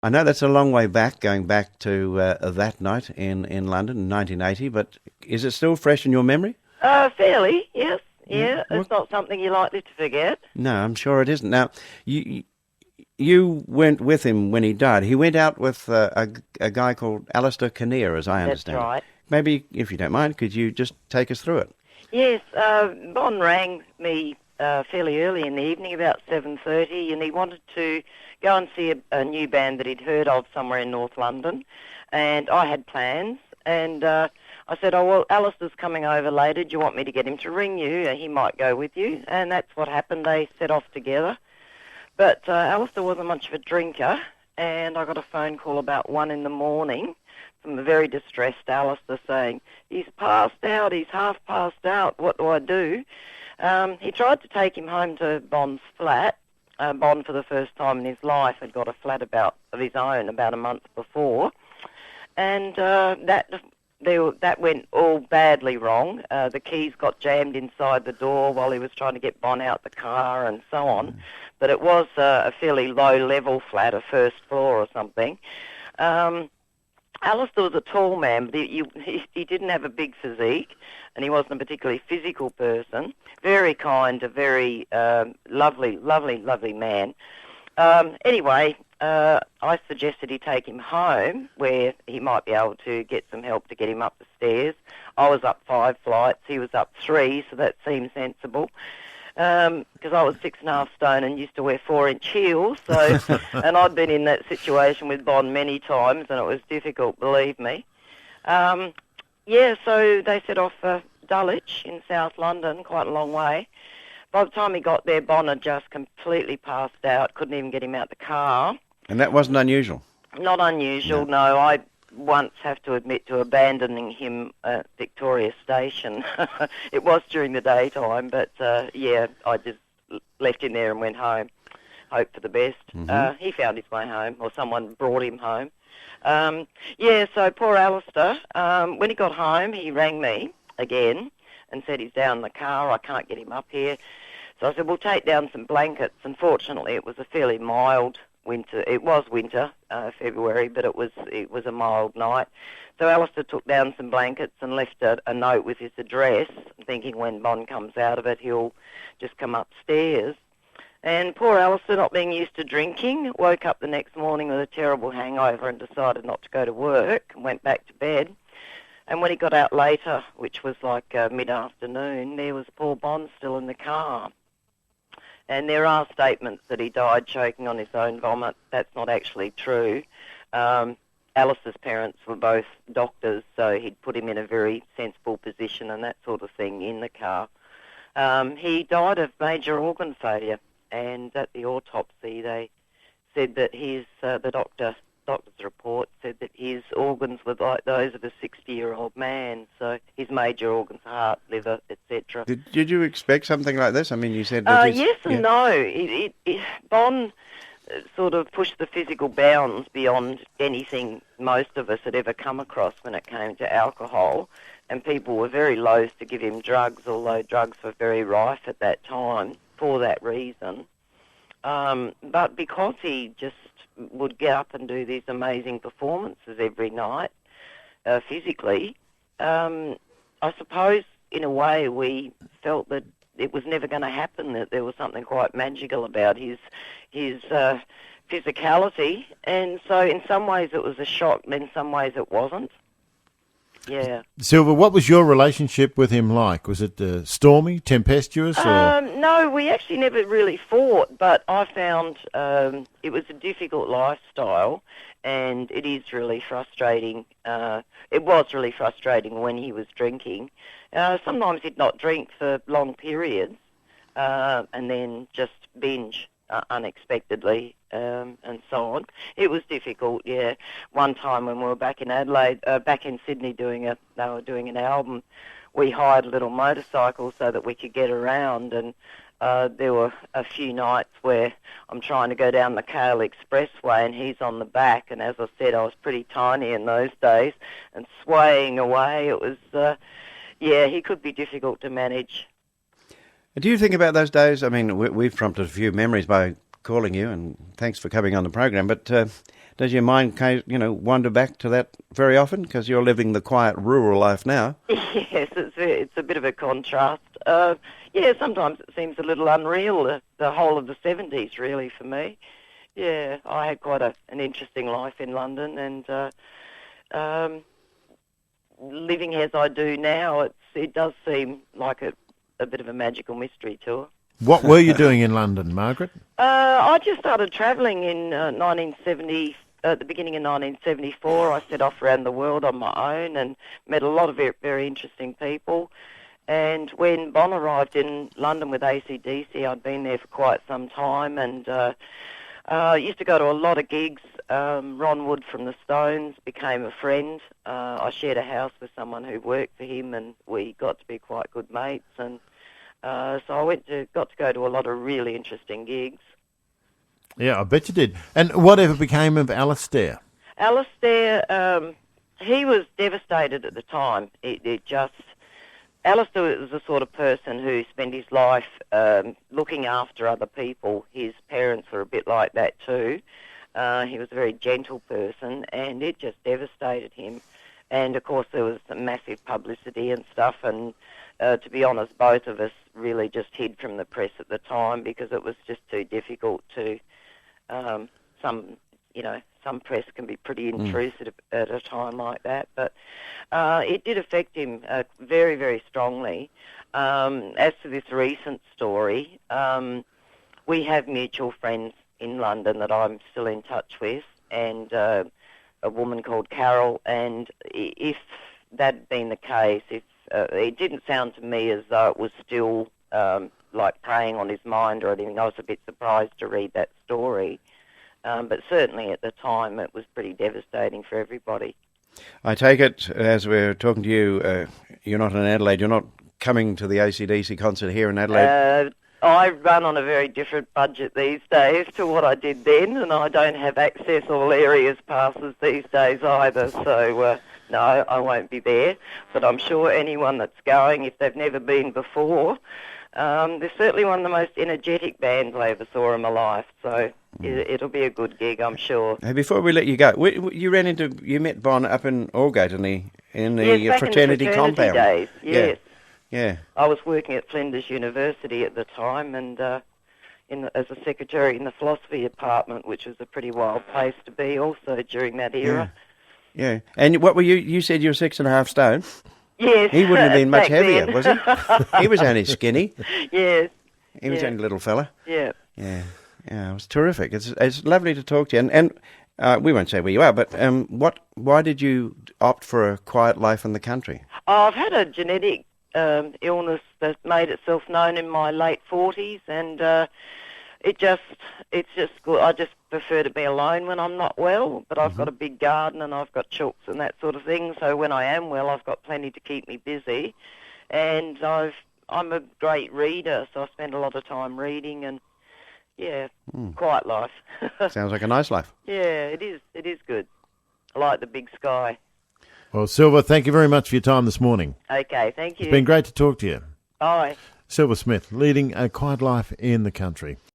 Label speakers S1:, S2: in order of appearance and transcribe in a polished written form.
S1: I know that's a long way back, going back to that night in London in 1980, but is it still fresh in your memory?
S2: Fairly, yes.
S1: Yeah.
S2: Yeah,
S1: Well,
S2: it's not something you're likely to forget.
S1: no, I'm sure it isn't. Now, you you went with him when he died. He went out with a guy called Alistair Kinnear, as I
S2: That's
S1: understand it.
S2: right.
S1: Maybe, if you don't mind, could you just take us through it?
S2: Yes, Bon rang me fairly early in the evening, about 7:30, and he wanted to go and see a new band that he'd heard of somewhere in North London, and I had plans, and I said, oh, well, Alistair's coming over later, do you want me to get him to ring you? He might go with you, and that's what happened. They set off together, but Alistair wasn't much of a drinker, and I got a phone call about 1 in the morning from a very distressed Alistair saying, he's passed out, he's half passed out, what do I do? He tried to take him home to Bon's flat. Bon, for the first time in his life, had got a flat of his own about a month before, and that went all badly wrong. The keys got jammed inside the door while he was trying to get Bon out the car and so on. But it was a fairly low-level flat, a first floor or something. Alistair was a tall man, but he didn't have a big physique, and he wasn't a particularly physical person. Very kind, a very lovely man. Anyway, I suggested he take him home, where he might be able to get some help to get him up the stairs. I was up 5 flights, he was up 3, so that seemed sensible. Because I was 6.5 stone and used to wear 4-inch heels, so and I'd been in that situation with Bon many times, and it was difficult, believe me. So they set off for Dulwich in South London, quite a long way. By the time he got there, Bon had just completely passed out, couldn't even get him out the car.
S1: And that wasn't unusual.
S2: Not unusual, no. I once have to admit to abandoning him at Victoria Station. It was during the daytime, but I just left him there and went home. Hope for the best.
S1: Mm-hmm.
S2: He found his way home, or someone brought him home. So poor Alistair, when he got home, he rang me again and said he's down in the car, I can't get him up here. So I said, we'll take down some blankets. Unfortunately, it was a fairly mild winter. It was winter, February, but it was a mild night. So Alistair took down some blankets and left a note with his address, thinking when Bon comes out of it, he'll just come upstairs. And poor Alistair, not being used to drinking, woke up the next morning with a terrible hangover and decided not to go to work and went back to bed. And when he got out later, which was like mid-afternoon, there was poor Bon still in the car. And there are statements that he died choking on his own vomit. That's not actually true. Alice's parents were both doctors, so he'd put him in a very sensible position and that sort of thing in the car. He died of major organ failure, and at the autopsy they said that the doctor's report said that his organs were like those of a 60-year-old man, so his major organs, heart, liver, etc.
S1: Did you expect something like this? I mean, you said that
S2: yes and no. Bon sort of pushed the physical bounds beyond anything most of us had ever come across when it came to alcohol, and people were very loath to give him drugs, although drugs were very rife at that time for that reason. But because he just would get up and do these amazing performances every night, physically, I suppose in a way we felt that it was never going to happen, that there was something quite magical about his physicality, and so in some ways it was a shock, and in some ways it wasn't. Yeah.
S3: Silver, what was your relationship with him like? Was it stormy, tempestuous? Or?
S2: No, we actually never really fought, but I found it was a difficult lifestyle, and it is really frustrating. It was really frustrating when he was drinking. Sometimes he'd not drink for long periods, and then just binge unexpectedly, and so on. It was difficult, yeah. One time when we were back in Adelaide, back in Sydney they were doing an album, we hired a little motorcycle so that we could get around, and there were a few nights where I'm trying to go down the Kale Expressway and he's on the back, and as I said, I was pretty tiny in those days, and swaying away, it was, he could be difficult to manage.
S1: Do you think about those days? I mean, we've prompted a few memories by calling you, and thanks for coming on the program, but do Does your mind, wander back to that very often? Because you're living the quiet rural life now.
S2: Yes, it's a bit of a contrast. Sometimes it seems a little unreal, the whole of the 70s, really, for me. Yeah, I had quite an interesting life in London, and living as I do now, it does seem like a bit of a magical mystery tour.
S3: What were you doing in London, Margaret?
S2: I just started travelling in 1970. At the beginning of 1974, I set off around the world on my own and met a lot of very, very interesting people. And when Bon arrived in London with AC/DC, I'd been there for quite some time, and used to go to a lot of gigs. Ron Wood from the Stones became a friend. I shared a house with someone who worked for him, and we got to be quite good mates. And so I got to go to a lot of really interesting gigs.
S3: Yeah, I bet you did. And whatever became of Alistair?
S2: Alistair, he was devastated at the time. Alistair was the sort of person who spent his life looking after other people. His parents were a bit like that too. He was a very gentle person, and it just devastated him. And of course there was some massive publicity and stuff, and to be honest, both of us really just hid from the press at the time because it was just too difficult to... Some press can be pretty intrusive at a time like that, but it did affect him very, very strongly. As to this recent story, we have mutual friends in London that I'm still in touch with, and a woman called Carol, and if that had been the case, it didn't sound to me as though it was still like preying on his mind or anything. I was a bit surprised to read that story. But certainly at the time it was pretty devastating for everybody.
S1: I take it, as we're talking to you, you're not in Adelaide, you're not coming to the AC/DC concert here in Adelaide?
S2: I run on a very different budget these days to what I did then, and I don't have access all areas passes these days either, so no, I won't be there. But I'm sure anyone that's going, if they've never been before, they're certainly one of the most energetic bands I ever saw in my life, so it'll be a good gig, I'm sure.
S1: Hey, before we let you go, you met Bon up in Aldgate in the
S2: yes,
S1: fraternity compound.
S2: Days, yes.
S1: Yeah.
S2: I was working at Flinders University at the time, and as a secretary in the philosophy department, which was a pretty wild place to be also during that era.
S1: Yeah. And what were you? You said you were 6.5 stone.
S2: Yes.
S1: He wouldn't have been much heavier,
S2: then.
S1: was he? He was only skinny.
S2: Yes.
S1: He was only a little fella.
S2: Yeah.
S1: Yeah. Yeah, it was terrific. It's lovely to talk to you. And we won't say where you are, but why did you opt for a quiet life in the country?
S2: I've had a genetic illness that made itself known in my late 40s, and it's just good. I just prefer to be alone when I'm not well, but I've got a big garden and I've got chooks and that sort of thing, so when I am well I've got plenty to keep me busy, and I'm a great reader, so I spend a lot of time reading, and quiet life.
S1: Sounds like a nice life.
S2: Yeah, it is good. I like the big sky.
S3: Well, Silver, thank you very much for your time this morning.
S2: Okay, thank you.
S3: It's been great to talk to you.
S2: Bye.
S3: Silver Smith, leading a quiet life in the country.